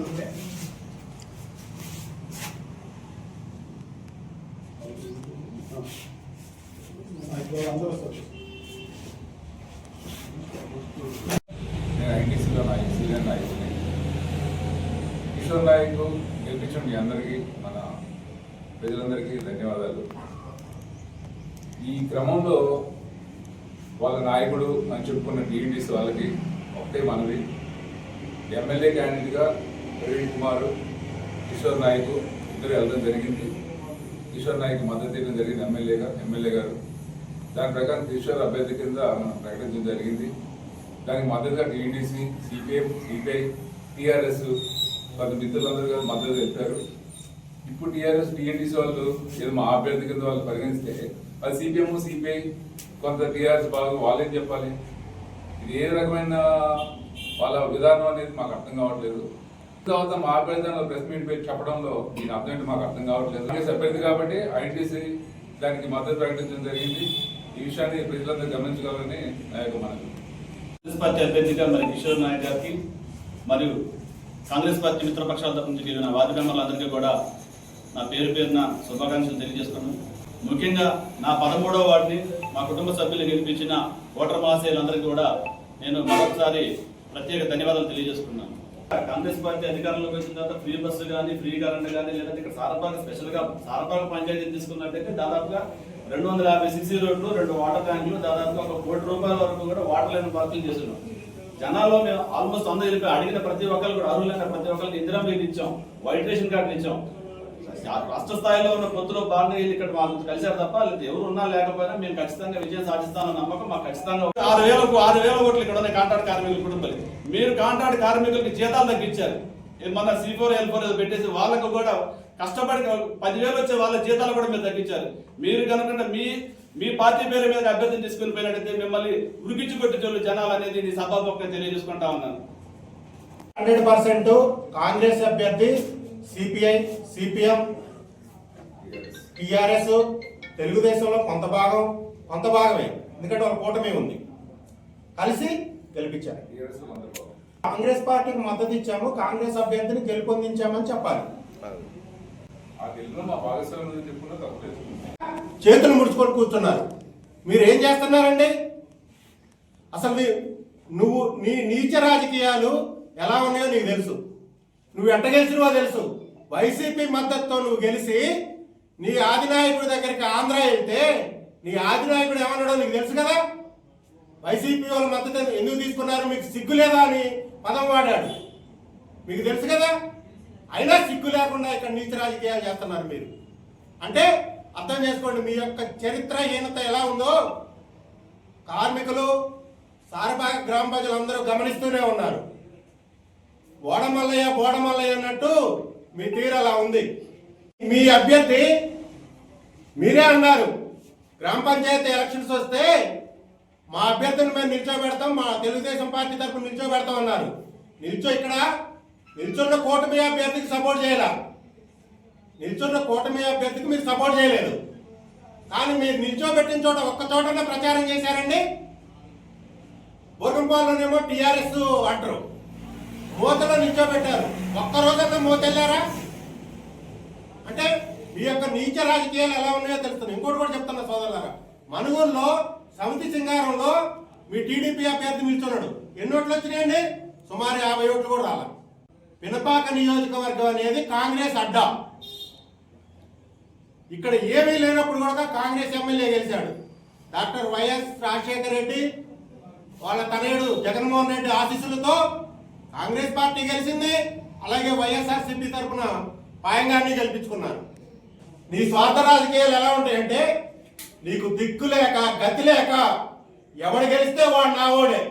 ఐటీసీలో senior నాయకుని కిషోర్ నాయక్ గెలిపించిన మీ అందరికీ మన ప్రజలందరికీ ధన్యవాదాలు. ఈ క్రమంలో వాళ్ళ నాయకుడు అని చెప్పుకున్న టీడీసీ వాళ్ళకి ఒకటే మనవి, ఎమ్మెల్యే క్యాండిడేట్గా ప్రవీణ్ కుమార్, కిషోర్ నాయక్ ఇద్దరు వెళ్ళడం జరిగింది. కిషోర్ నాయక్ మద్దతు ఇవ్వడం జరిగింది ఎమ్మెల్యే గారు. దాని ప్రకారం కిషోర్ అభ్యర్థి కింద మనం ప్రకటించడం జరిగింది. దానికి మద్దతుగా టీడీసీ, సిపిఎం, సిపిఐ, టీఆర్ఎస్ కొంత మిత్రులందరూ మద్దతు తెలిపారు. ఇప్పుడు టీఆర్ఎస్, టీఎన్టీసీ వాళ్ళు ఏదో మా అభ్యర్థి కింద వాళ్ళు పరిగణిస్తే అది సిపిఎం, సిపిఐ, కొంత టీఆర్ఎస్ బాగా వాళ్ళేం చెప్పాలి? ఇది ఏ రకమైన వాళ్ళ విధానం అనేది మాకు అర్థం కావట్లేదు. తర్వాత మా అభ్యర్థి ప్రెస్ మీట్ పెట్టి చెప్పడంలో దీని అర్థం ఏంటి మాకు అర్థం కావట్లేదు. అభ్యర్థి కాబట్టి ఐటీసీ దానికి మద్దతు ప్రకటించడం జరిగింది. ఈ విషయాన్ని ప్రజలందరూ గమనించగలరని నా యొక్క మనవి. కాంగ్రెస్ పార్టీ అభ్యర్థిగా మరి కిషోర్ నాయక్ గారికి మరియు కాంగ్రెస్ పార్టీ మిత్రపక్షాల తరఫు నుంచి వెళ్ళిన వార్డు మెంబర్లందరికీ కూడా నా పేరున శుభాకాంక్షలు తెలియజేస్తున్నాను. ముఖ్యంగా నా 13వ వార్డుని మా కుటుంబ సభ్యులు గెలిపించిన ఓటర్ మహాశయులందరికీ కూడా నేను మరొకసారి ప్రత్యేక ధన్యవాదాలు తెలియజేస్తున్నాను. కాంగ్రెస్ పార్టీ అధికారంలోకి వచ్చిన తర్వాత ఫ్రీ బస్సు కానీ, ఫ్రీ కరెంట్ కానీ, లేదంటే ఇక్కడ స్పెషల్గా సారపాక పంచాయతీ తీసుకున్నట్టయితే దాదాపుగా 250 సిసి రోడ్లు, 2 వాటర్ ట్యాంకులు, దాదాపుగా ఒక ₹1 కోటి వరకు కూడా వాటర్ లైన్ పార్కింగ్ చేస్తున్నాం. జనాల్లో మేము ఆల్మోస్ట్ అందరూ వెళ్ళిపోయి అడిగిన ప్రతి ఒక్కరు కూడా అర్హులైన ప్రతి ఒక్కరికి ఇందిరా మిల్లు ఇచ్చాం, వైట్ రేషన్ కార్డు ఇచ్చాం. రాష్ట్ర స్థాయిలో ఉన్న పొత్తులో భాగంగా వీళ్ళు ఇక్కడ మాకు కలిశారు తప్ప ఎవరు ఉన్నా లేకపోయినా మేము ఖచ్చితంగా విజయం సాధిస్తామన్న నమ్మకం మాకు ఖచ్చితంగా. 6,000 కోట్లు ఇక్కడ ఉన్నాయి కాంట్రాక్ట్ కార్మికుల కుటుంబాలకి. మీరు కాంట్రాక్ట్ కార్మికులకి జీతాలు తగ్గించారు. మన C4, L4 పెట్టేసి వాళ్ళకు కూడా కష్టపడి 10,000 వచ్చే వాళ్ళ జీతాలు కూడా మీరు తగ్గించారు. మీరు కనుక మీ పార్టీ పేరు మీద అభ్యర్థిని తీసుకుని పోయినట్టయితే మిమ్మల్ని ఉరికించి కొట్టించే జనాలు అనేది నీ సభాముఖంగా తెలియజేసుకుంటా ఉన్నాను. 100% కాంగ్రెస్ అభ్యర్థి, సిపిఐ, సిపిఎం, టిఆర్ఎస్, తెలుగుదేశంలో కొంత భాగమే, ఎందుకంటే వాళ్ళ కూటమి ఉంది, కలిసి గెలిపించారు. కాంగ్రెస్ పార్టీకి మద్దతు ఇచ్చాము, కాంగ్రెస్ అభ్యర్థిని గెలుపొందించామని చెప్పాలి. చేతులు ముడుచుకొని కూర్చున్నారు. మీరు ఏం చేస్తున్నారండి? అసలు నువ్వు నీ నీచ రాజకీయాలు ఎలా ఉన్నాయో నీకు తెలుసు. నువ్వు ఎట్ట గెలిచినవో తెలుసు. వైసీపీ మద్దతుతో నువ్వు గెలిచి నీ ఆదినాయకుడి దగ్గరికి ఆంధ్ర వెళ్తే నీ ఆదినాయకుడు ఏమన్నాడో నీకు తెలుసు కదా. వైసీపీ వాళ్ళ మద్దతు ఎందుకు తీసుకున్నారు, మీకు సిగ్గు లేదా అని పదం వాడాడు, మీకు తెలుసు కదా. అయినా సిగ్గు లేకుండా ఇక్కడ నీచ రాజకీయాలు చేస్తున్నారు మీరు. అంటే అర్థం చేసుకోండి మీ యొక్క చరిత్రహీనత ఎలా ఉందో. కార్మికులు, సారపాక గ్రామ ప్రజలందరూ గమనిస్తూనే ఉన్నారు. బోడమల్లయ్య అన్నట్టు మీ తీరు అలా ఉంది. మీ అభ్యర్థి మీరే అన్నారు, గ్రామ పంచాయతీ ఎలక్షన్స్ వస్తే మా అభ్యర్థిని మేము నిల్చోబెడతాం, మా తెలుగుదేశం పార్టీ తరఫున నిల్చోబెడతాం అన్నారు. నిల్చున్న కూటమి అభ్యర్థికి సపోర్ట్ చేయాల. నిల్చున్న కూటమి అభ్యర్థికి మీరు సపోర్ట్ చేయలేదు. కానీ మీరు నిల్చోబెట్టిన చోట ఒక్క చోటనే ప్రచారం చేశారండి. బోర్గంపాల్లోనేమో టీఆర్ఎస్ అంటారు, మూతలో నిల్చోబెట్టారు. ఒక్కరోజన్నా మూతెళ్ళారా? అంటే మీ యొక్క నీచ రాజకీయాలు ఎలా ఉన్నాయో తెలుస్తుంది. ఇంకోటి కూడా చెప్తున్నా సోదరులారా, మనుగోలులో సమితి సింగారంలో మీ టీడీపీ అభ్యర్థి నిల్చున్నాడు. ఎన్ని ఓట్లు వచ్చినాయండి? సుమారు 50 ఓట్లు కూడా రాలా. పినపాక నియోజకవర్గం అనేది కాంగ్రెస్ అడ్డా. ఇక్కడ ఏమీ లేనప్పుడు కూడా కాంగ్రెస్ ఎమ్మెల్యే గెలిచాడు. డాక్టర్ వైఎస్ రాజశేఖర రెడ్డి వాళ్ళ తనయుడు జగన్మోహన్ రెడ్డి ఆశీస్సులతో కాంగ్రెస్ పార్టీ గెలిచింది. అలాగే వైఎస్ఆర్సీపీ తరఫున పాయంగాన్ని గెలిపించుకున్నారు. నీ స్వార్థ రాజకీయాలు ఎలా ఉంటాయంటే, నీకు దిక్కు లేక గతి లేక ఎవడు గెలిస్తే వాడు నా ఓడే.